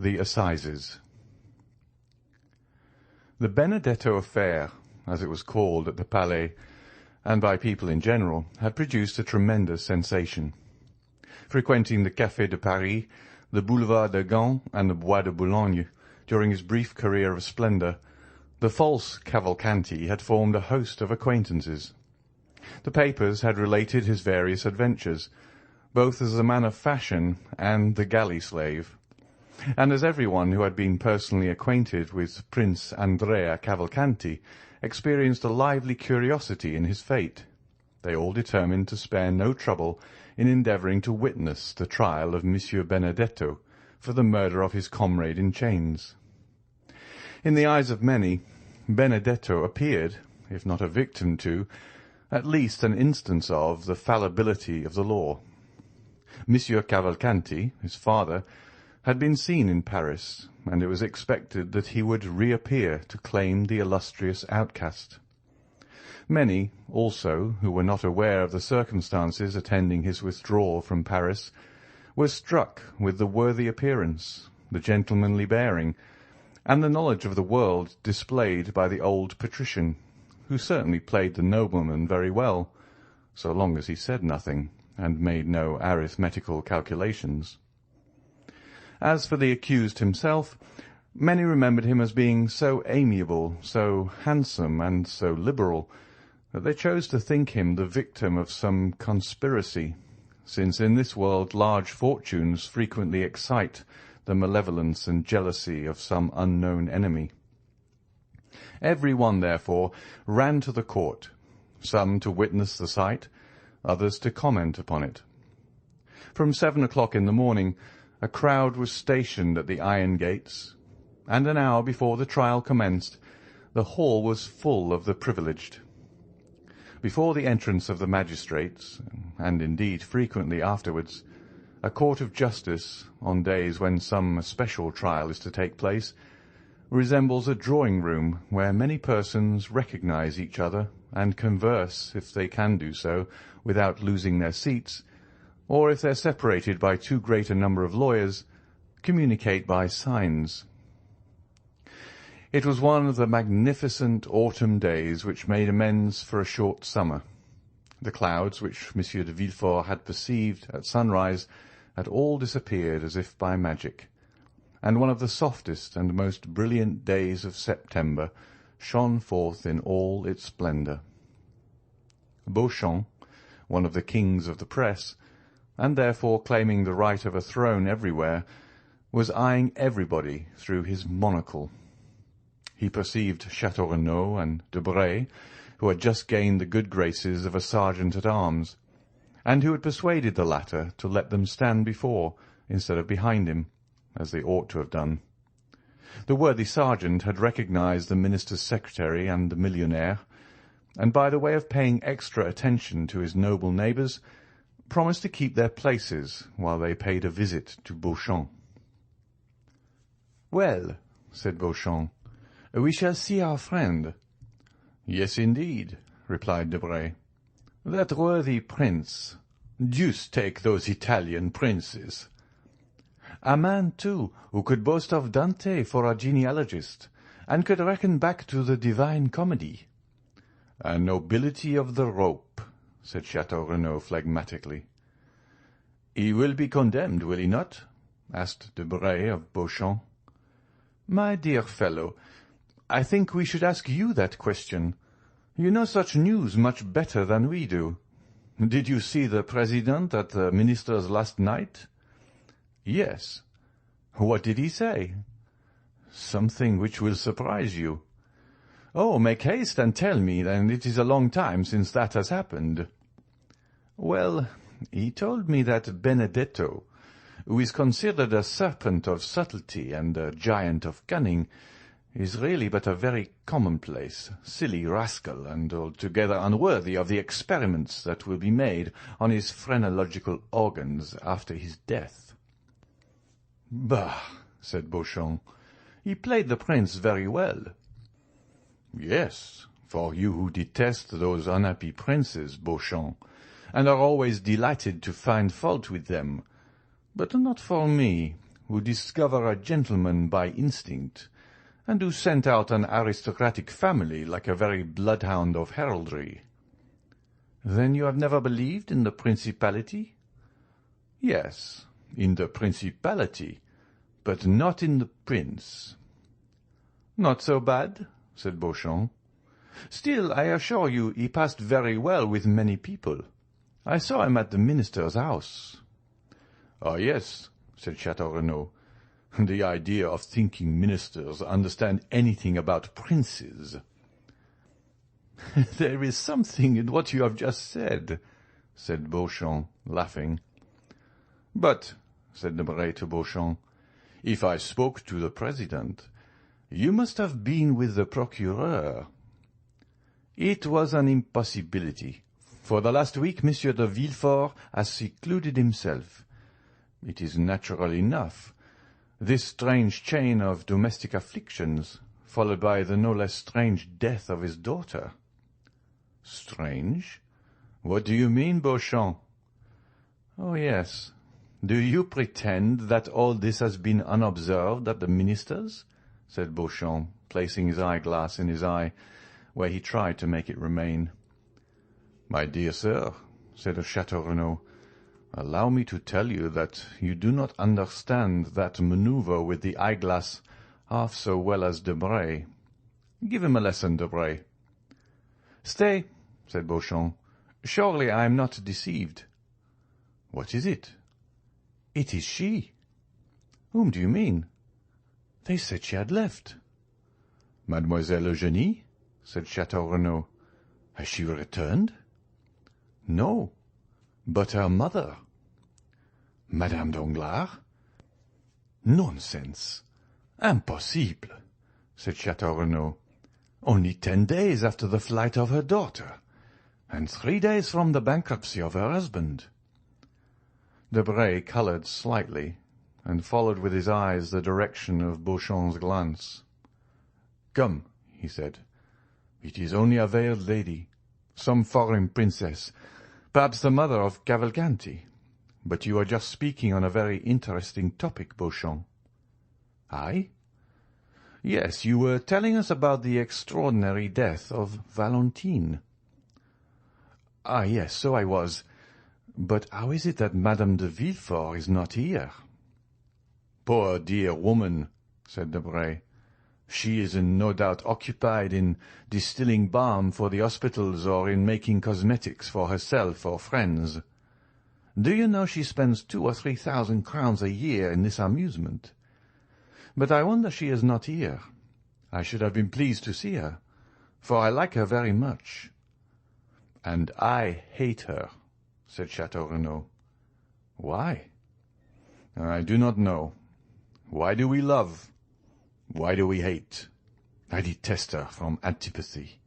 The Assizes. The Benedetto affair, as it was called at the Palais, and by people in general, had produced a tremendous sensation. Frequenting the Café de Paris, the Boulevard de Gand, and the Bois de Boulogne, during his brief career of splendour, the false Cavalcanti had formed a host of acquaintances. The papers had related his various adventures, both as a man of fashion and the galley slave, and as everyone who had been personally acquainted with Prince Andrea Cavalcanti experienced a lively curiosity in his fate, they all determined to spare no trouble in endeavouring to witness the trial of Monsieur Benedetto for the murder of his comrade in chains. In the eyes of many, Benedetto appeared, if not a victim to, at least an instance of, the fallibility of the law. Monsieur Cavalcanti, his father, had been seen in Paris, and it was expected that he would reappear to claim the illustrious outcast. Many, also, who were not aware of the circumstances attending his withdrawal from Paris, were struck with the worthy appearance, the gentlemanly bearing, and the knowledge of the world displayed by the old patrician, who certainly played the nobleman very well, so long as he said nothing and made no arithmetical calculations. As for the accused himself, many remembered him as being so amiable, so handsome, and so liberal, that they chose to think him the victim of some conspiracy, since in this world large fortunes frequently excite the malevolence and jealousy of some unknown enemy. Every one, therefore, ran to the court, some to witness the sight, others to comment upon it. From 7 o'clock in the morning, a crowd was stationed at the iron gates, and an hour before the trial commenced, the hall was full of the privileged. Before the entrance of the magistrates, and indeed frequently afterwards, a court of justice, on days when some special trial is to take place, resembles a drawing-room where many persons recognize each other and converse, if they can do so, without losing their seats, or if they are separated by too great a number of lawyers, communicate by signs. It was one of the magnificent autumn days which made amends for a short summer. The clouds which Monsieur de Villefort had perceived at sunrise had all disappeared as if by magic, and one of the softest and most brilliant days of September shone forth in all its splendour. Beauchamp, one of the kings of the press, and therefore claiming the right of a throne everywhere, was eyeing everybody through his monocle. He perceived Château Renaud and Debray, who had just gained the good graces of a sergeant-at-arms, and who had persuaded the latter to let them stand before instead of behind him, as they ought to have done. The worthy sergeant had recognized the minister's secretary and the millionaire, and by the way of paying extra attention to his noble neighbours, promised to keep their places while they paid a visit to Beauchamp. "Well," said Beauchamp, "we shall see our friend." "Yes, indeed," replied Debray. "That worthy prince. Deuce take those Italian princes! A man, too, who could boast of Dante for a genealogist, and could reckon back to the Divine Comedy." "A nobility of the rope," said Château Renaud phlegmatically. "He will be condemned, will he not?" asked Debray of Beauchamp. "My dear fellow, I think we should ask you that question. You know such news much better than we do. Did you see the President at the Minister's last night?" "Yes." "What did he say?" "Something which will surprise you." "Oh, make haste and tell me, then. It is a long time since that has happened." "Well, he told me that Benedetto, who is considered a serpent of subtlety and a giant of cunning, is really but a very commonplace, silly rascal, and altogether unworthy of the experiments that will be made on his phrenological organs after his death." "Bah!" said Beauchamp. "He played the prince very well." "Yes, for you who detest those unhappy princes, Beauchamp, and are always delighted to find fault with them, but not for me, who discover a gentleman by instinct, and who scent out an aristocratic family like a very bloodhound of heraldry." "Then you have never believed in the principality?" "Yes, in the principality, but not in the prince." "Not so bad," said Beauchamp. "Still, I assure you he passed very well with many people. I saw him at the minister's house." "Ah, yes," said Chateau Renaud. "The idea of thinking ministers understand anything about princes." "There is something in what you have just said," said Beauchamp, laughing. "But," said Debray to Beauchamp, "if I spoke to the president, you must have been with the procureur." "It was an impossibility. For the last week Monsieur de Villefort has secluded himself. It is natural enough. This strange chain of domestic afflictions, followed by the no less strange death of his daughter." "Strange? What do you mean, Beauchamp?" "Oh, yes. Do you pretend that all this has been unobserved at the minister's?" said Beauchamp, placing his eyeglass in his eye, where he tried to make it remain. "My dear sir," said Chateau Renaud, "allow me to tell you that you do not understand that manoeuvre with the eyeglass half so well as Debray. Give him a lesson, Debray." "Stay," said Beauchamp. "Surely I am not deceived." "What is it?" "It is she." "Whom do you mean?" "They said she had left." "Mademoiselle Eugénie?" said Chateau Renaud. "Has she returned?" "No, but her mother." "Madame Danglars?" "Nonsense! Impossible!" said Chateau Renaud. "Only 10 days after the flight of her daughter, and 3 days from the bankruptcy of her husband." Debray coloured slightly, and followed with his eyes the direction of Beauchamp's glance. "Come," he said, "it is only a veiled lady, some foreign princess, perhaps the mother of Cavalcanti. But you are just speaking on a very interesting topic, Beauchamp." "I?" "Yes, you were telling us about the extraordinary death of Valentine." "Ah, yes, so I was. But how is it that Madame de Villefort is not here?" "Poor dear woman," said Debray. "She is no doubt occupied in distilling balm for the hospitals or in making cosmetics for herself or friends. Do you know she spends 2,000 or 3,000 crowns a year in this amusement? But I wonder she is not here. I should have been pleased to see her, for I like her very much." "And I hate her," said Chateau Renaud. "Why?" "I do not know. Why do we love? Why do we hate? I detest her from antipathy."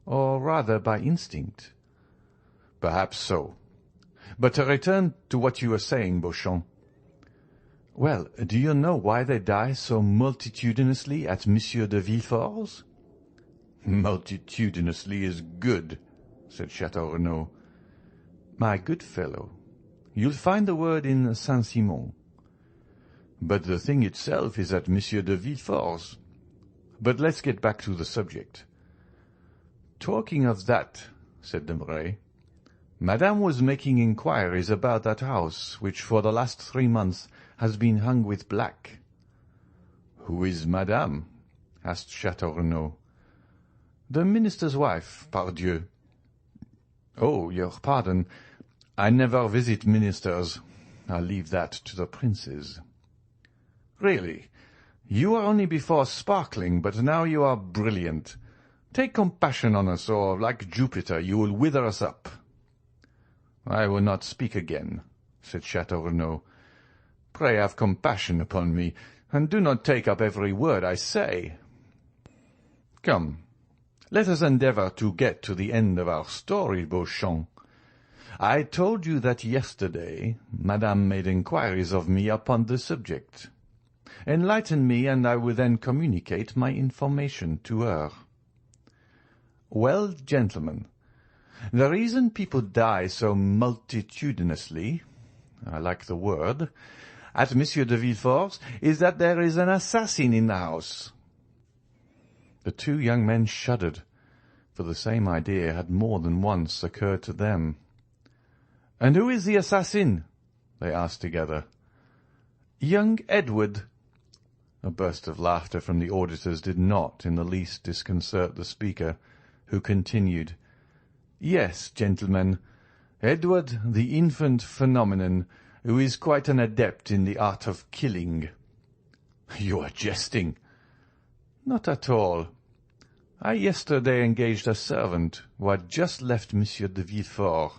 "Or rather by instinct." "Perhaps so. But to return to what you were saying, Beauchamp." "Well, do you know why they die so multitudinously at Monsieur de Villefort's?" "Multitudinously is good," said Chateau Renaud. "My good fellow, you'll find the word in Saint-Simon." "But the thing itself is at Monsieur de Villefort's. But let's get back to the subject." "Talking of that," said Debray, "Madame was making inquiries about that house which for the last 3 months has been hung with black." "Who is Madame?" asked Chateau Renaud. "The minister's wife, pardieu." "Oh, your pardon. I never visit ministers. I leave that to the princes." "Really, you were only before sparkling, but now you are brilliant. Take compassion on us, or, like Jupiter, you will wither us up." "I will not speak again," said Chateau Renaud. "Pray have compassion upon me, and do not take up every word I say. Come, let us endeavour to get to the end of our story, Beauchamp. I told you that yesterday Madame made inquiries of me upon the subject. Enlighten me, and I will then communicate my information to her." "Well, gentlemen, the reason people die so multitudinously, I like the word, at Monsieur de Villefort's is that there is an assassin in the house." The two young men shuddered, for the same idea had more than once occurred to them. "And who is the assassin?" they asked together. "Young Edward." A burst of laughter from the auditors did not in the least disconcert the speaker, who continued, "Yes, gentlemen, Edward, the infant phenomenon, who is quite an adept in the art of killing." "You are jesting." "Not at all. I yesterday engaged a servant who had just left Monsieur de Villefort.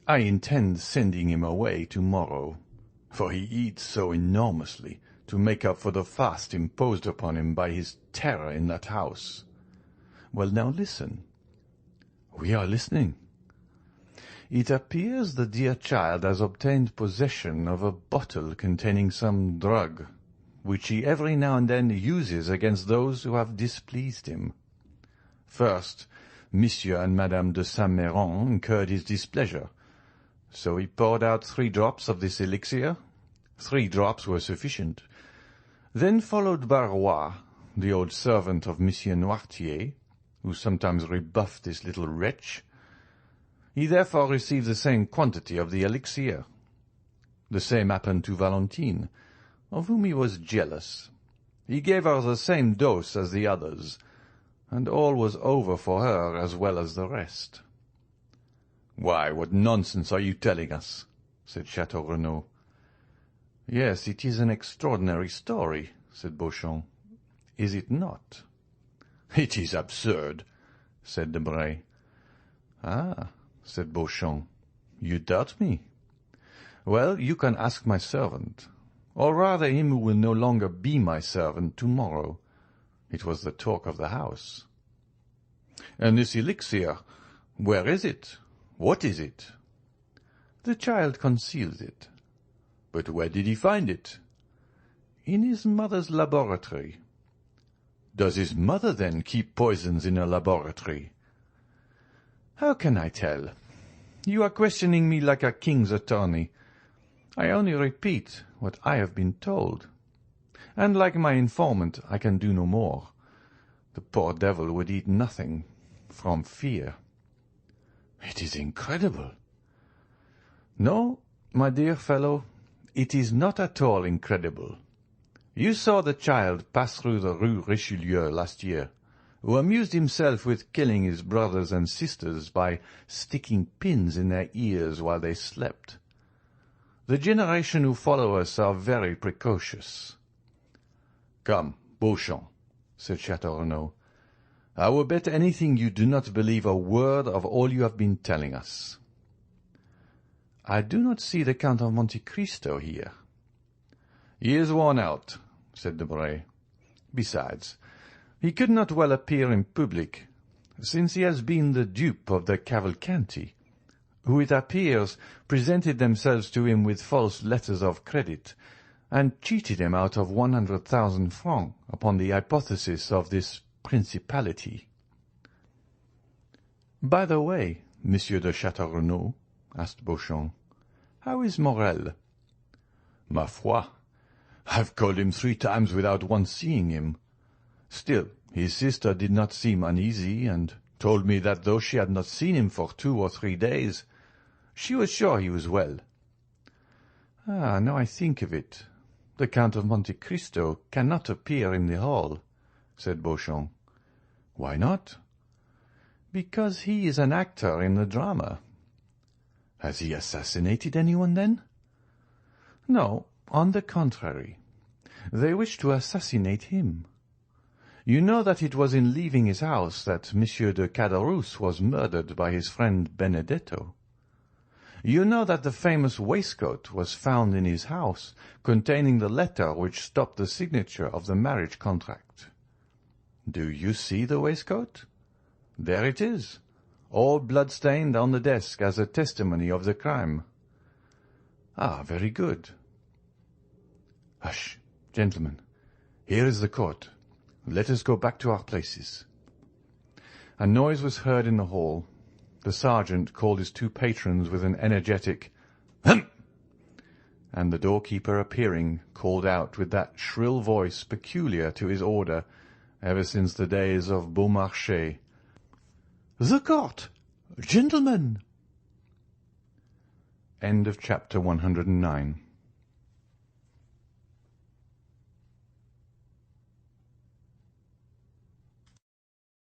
I intend sending him away tomorrow, for he eats so enormously to make up for the fast imposed upon him by his terror in that house. Well, now listen." "We are listening." "It appears the dear child has obtained possession of a bottle containing some drug, which he every now and then uses against those who have displeased him. First, Monsieur and Madame de Saint-Méran incurred his displeasure, so he poured out 3 drops of this elixir. 3 drops were sufficient. Then followed Barrois, the old servant of Monsieur Noirtier, who sometimes rebuffed this little wretch. He therefore received the same quantity of the elixir. The same happened to Valentine, of whom he was jealous. He gave her the same dose as the others, and all was over for her as well as the rest." "Why, what nonsense are you telling us?" said Château Renaud. "Yes, it is an extraordinary story," said Beauchamp. "Is it not?" "It is absurd," said Debray. "Ah," said Beauchamp, "you doubt me. Well, you can ask my servant, or rather him who will no longer be my servant tomorrow. It was the talk of the house." "And this elixir, where is it? What is it?" "The child conceals it." "But where did he find it?" "In his mother's laboratory." "Does his mother, then, keep poisons in her laboratory?" "How can I tell? You are questioning me like a king's attorney. I only repeat what I have been told. And like my informant, I can do no more. The poor devil would eat nothing, from fear." "It is incredible." "No, my dear fellow, it is not at all incredible. You saw the child pass through the Rue Richelieu last year, who amused himself with killing his brothers and sisters by sticking pins in their ears while they slept. The generation who follow us are very precocious." "Come, Beauchamp," said Château Renaud, "I will bet anything you do not believe a word of all you have been telling us." "I do not see the Count of Monte Cristo here." "He is worn out," said Debray. "Besides, he could not well appear in public, since he has been the dupe of the Cavalcanti, who, it appears, presented themselves to him with false letters of credit, and cheated him out of 100,000 francs upon the hypothesis of this principality." "By the way, Monsieur de Château Renaud," asked Beauchamp, "how is Morel?" "Ma foi, I've called him 3 times without once seeing him. Still, his sister did not seem uneasy, and told me that though she had not seen him for 2 or 3 days, she was sure he was well." "Ah, now I think of it, the Count of Monte Cristo cannot appear in the hall," said Beauchamp. "Why not?" "Because he is an actor in the drama." "Has he assassinated anyone, then?" "No, on the contrary. They wish to assassinate him. You know that it was in leaving his house that Monsieur de Caderousse was murdered by his friend Benedetto. You know that the famous waistcoat was found in his house, containing the letter which stopped the signature of the marriage contract. Do you see the waistcoat? There it is, all blood-stained on the desk as a testimony of the crime." "Ah, very good." "Hush, gentlemen, here is the court. Let us go back to our places." A noise was heard in the hall. The sergeant called his 2 patrons with an energetic "Hem!" and the doorkeeper appearing called out with that shrill voice peculiar to his order ever since the days of Beaumarchais, "The court, gentlemen!" End of chapter 109.